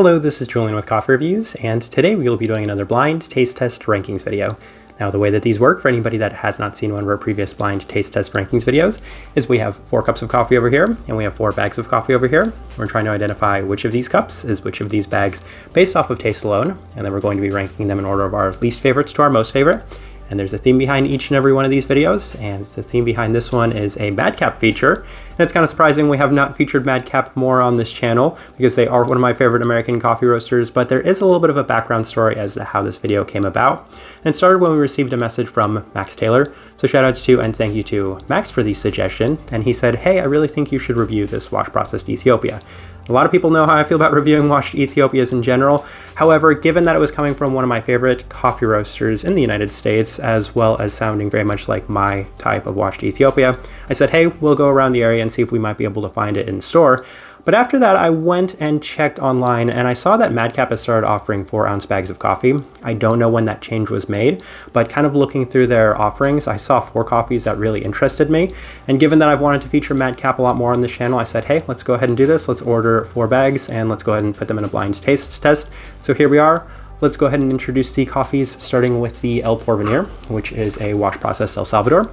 Hello, this is Julian with Coffee Reviews, and today we will be doing another blind taste test rankings video. Now, the way that these work, for anybody that has not seen one of our previous blind taste test rankings videos, is we have 4 cups of coffee over here, and we have 4 bags of coffee over here. We're trying to identify which of these cups is which of these bags based off of taste alone, and then we're going to be ranking them in order of our least favorites to our most favorite. And there's a theme behind each and every one of these videos, and the theme behind this one is a Madcap feature. And it's kind of surprising we have not featured Madcap more on this channel, because they are one of my favorite American coffee roasters, but there is a little bit of a background story as to how this video came about. And it started when we received a message from Max Taylor. So shout outs to and thank you to Max for the suggestion. And he said, hey, I really think you should review this wash processed Ethiopia. A lot of people know how I feel about reviewing washed Ethiopias in general. However, given that it was coming from one of my favorite coffee roasters in the United States, as well as sounding very much like my type of washed Ethiopia, I said, hey, we'll go around the area and see if we might be able to find it in store. But after that, I went and checked online, and I saw that Madcap has started offering 4-ounce bags of coffee. I don't know when that change was made, but kind of looking through their offerings, I saw 4 coffees that really interested me. And given that I've wanted to feature Madcap a lot more on this channel, I said, hey, let's go ahead and do this. Let's order 4 bags, and let's go ahead and put them in a blind taste test. So here we are. Let's go ahead and introduce the coffees, starting with the El Porvenir, which is a wash processed El Salvador.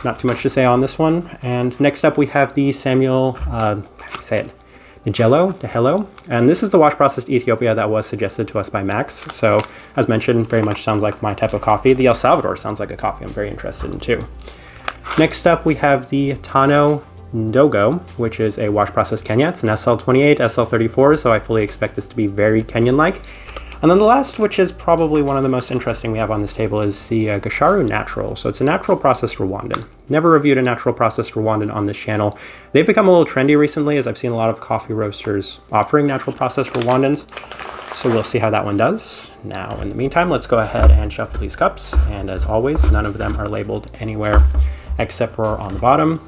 Not too much to say on this one. And next up we have the Degelo, and this is the wash processed Ethiopia that was suggested to us by Max. So as mentioned, very much sounds like my type of coffee. The El Salvador sounds like a coffee I'm very interested in too. Next up we have the Tano Ndogo, which is a wash processed Kenya. It's an SL28, SL34, so I fully expect this to be very Kenyan-like. And then the last, which is probably one of the most interesting we have on this table, is the Gasharu Natural. So it's a natural processed Rwandan. Never reviewed a natural processed Rwandan on this channel. They've become a little trendy recently, as I've seen a lot of coffee roasters offering natural processed Rwandans. So we'll see how that one does. Now, in the meantime, let's go ahead and shuffle these cups. And as always, none of them are labeled anywhere except for on the bottom.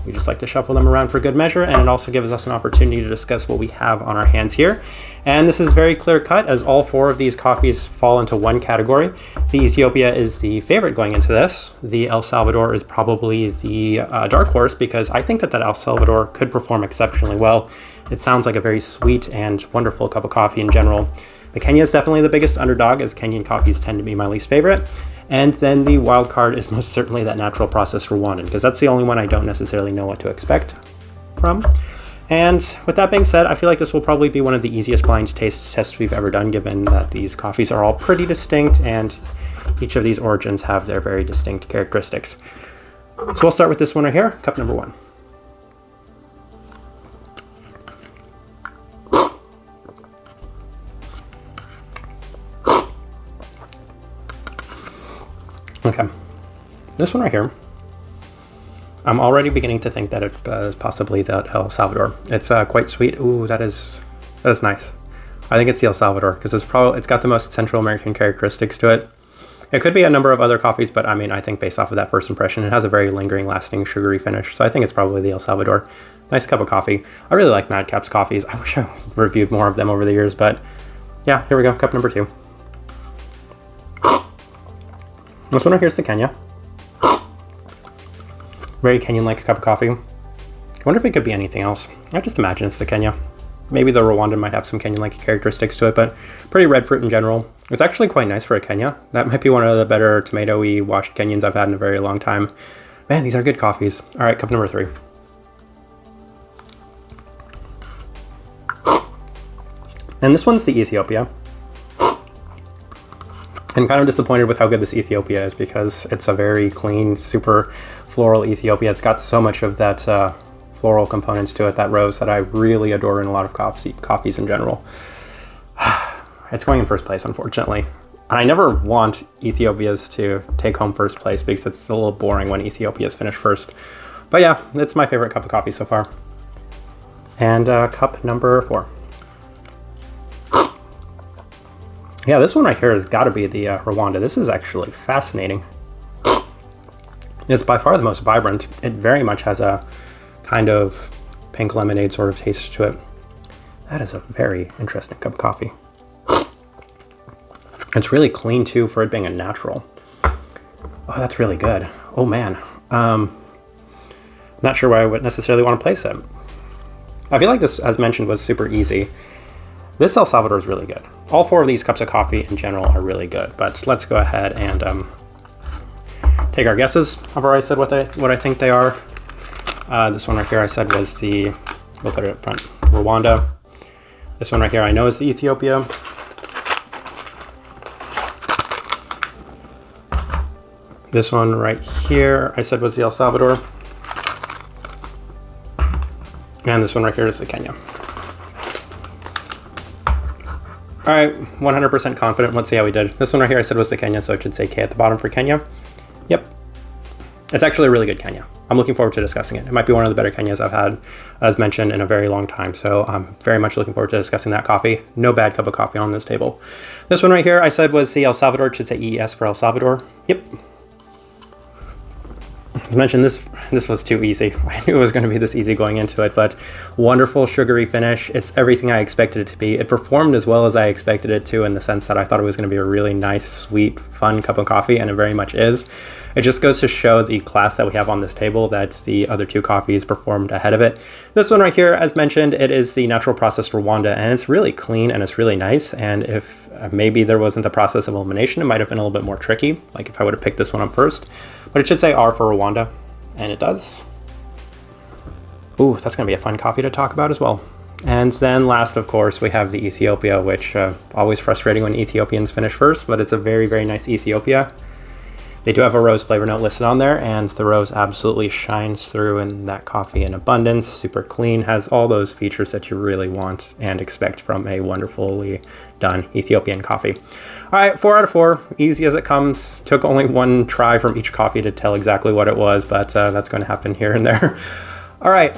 We just like to shuffle them around for good measure, and it also gives us an opportunity to discuss what we have on our hands here. And this is very clear cut, as all 4 of these coffees fall into one category. The Ethiopia is the favorite going into this. The El Salvador is probably the dark horse, because I think that El Salvador could perform exceptionally well. It sounds like a very sweet and wonderful cup of coffee in general. The Kenya is definitely the biggest underdog, as Kenyan coffees tend to be my least favorite. And then the wild card is most certainly that natural processed Rwandan, because that's the only one I don't necessarily know what to expect from. And with that being said, I feel like this will probably be one of the easiest blind taste tests we've ever done, given that these coffees are all pretty distinct and each of these origins have their very distinct characteristics. So we'll start with this one right here, cup number 1. Okay, this one right here, I'm already beginning to think that it is possibly the El Salvador. It's quite sweet. Ooh, that is nice. I think it's the El Salvador, because it's got the most Central American characteristics to it. It could be a number of other coffees, but I mean, I think based off of that first impression, it has a very lingering, lasting, sugary finish. So I think it's probably the El Salvador. Nice cup of coffee. I really like Madcap's coffees. I wish I reviewed more of them over the years, but yeah, here we go, cup number 2. This one right here is the Kenya. Very Kenyan-like cup of coffee. I wonder if it could be anything else. I just imagine it's the Kenya. Maybe the Rwandan might have some Kenyan-like characteristics to it, but pretty red fruit in general. It's actually quite nice for a Kenya. That might be one of the better tomato-y washed Kenyans I've had in a very long time. Man, these are good coffees. All right, cup number 3. And this one's the Ethiopia. I'm kind of disappointed with how good this Ethiopia is, because it's a very clean, super floral Ethiopia. It's got so much of that floral components to it, that rose, that I really adore in a lot of coffees in general. It's going in first place, unfortunately. And I never want Ethiopias to take home first place, because it's a little boring when Ethiopia's finish first. But yeah, it's my favorite cup of coffee so far. And cup number 4. Yeah, this one right here has got to be the Rwanda. This is actually fascinating. It's by far the most vibrant. It very much has a kind of pink lemonade sort of taste to it. That is a very interesting cup of coffee. It's really clean too for it being a natural. Oh, that's really good. Oh man. Not sure where I would necessarily want to place it. I feel like this, as mentioned, was super easy. This El Salvador is really good. All 4 of these cups of coffee in general are really good, but let's go ahead and take our guesses. I've already said what I think they are. This one right here I said was the, we'll put it up front, Rwanda. This one right here I know is the Ethiopia. This one right here I said was the El Salvador. And this one right here is the Kenya. All right, 100% confident. Let's see how we did. This one right here I said was the Kenya, so it should say K at the bottom for Kenya. Yep. It's actually a really good Kenya. I'm looking forward to discussing it. It might be one of the better Kenyas I've had, as mentioned, in a very long time. So I'm very much looking forward to discussing that coffee. No bad cup of coffee on this table. This one right here I said was the El Salvador. It should say ES for El Salvador. Yep. As mentioned, this was too easy. I knew it was going to be this easy going into it, but wonderful sugary finish. It's everything I expected it to be. It performed as well as I expected it to, in the sense that I thought it was going to be a really nice, sweet, fun cup of coffee, and it very much is. It just goes to show the class that we have on this table, that the other 2 coffees performed ahead of it. This one right here, as mentioned, it is the natural processed Rwanda, and it's really clean and it's really nice. And if maybe there wasn't a process of elimination, it might have been a little bit more tricky, like if I would have picked this one up first. But it should say R for Rwanda, and it does. Ooh, that's going to be a fun coffee to talk about as well. And then last, of course, we have the Ethiopia, which always frustrating when Ethiopians finish first, but it's a very, very nice Ethiopia. They do have a rose flavor note listed on there, and the rose absolutely shines through in that coffee in abundance. Super clean, has all those features that you really want and expect from a wonderfully done Ethiopian coffee. All right, 4 out of 4, easy as it comes. Took only 1 try from each coffee to tell exactly what it was, but that's going to happen here and there. All right,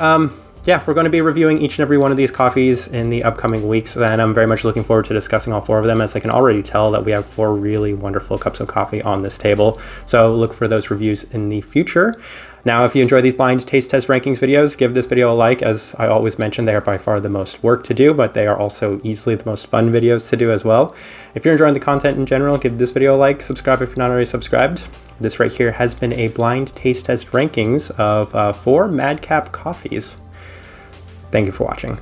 yeah, we're going to be reviewing each and every one of these coffees in the upcoming weeks, and I'm very much looking forward to discussing all 4 of them, as I can already tell that we have 4 really wonderful cups of coffee on this table. So look for those reviews in the future. Now, if you enjoy these blind taste test rankings videos, give this video a like. As I always mention, they are by far the most work to do, but they are also easily the most fun videos to do as well. If you're enjoying the content in general, give this video a like, subscribe if you're not already subscribed. This right here has been a blind taste test rankings of 4 Madcap coffees. Thank you for watching.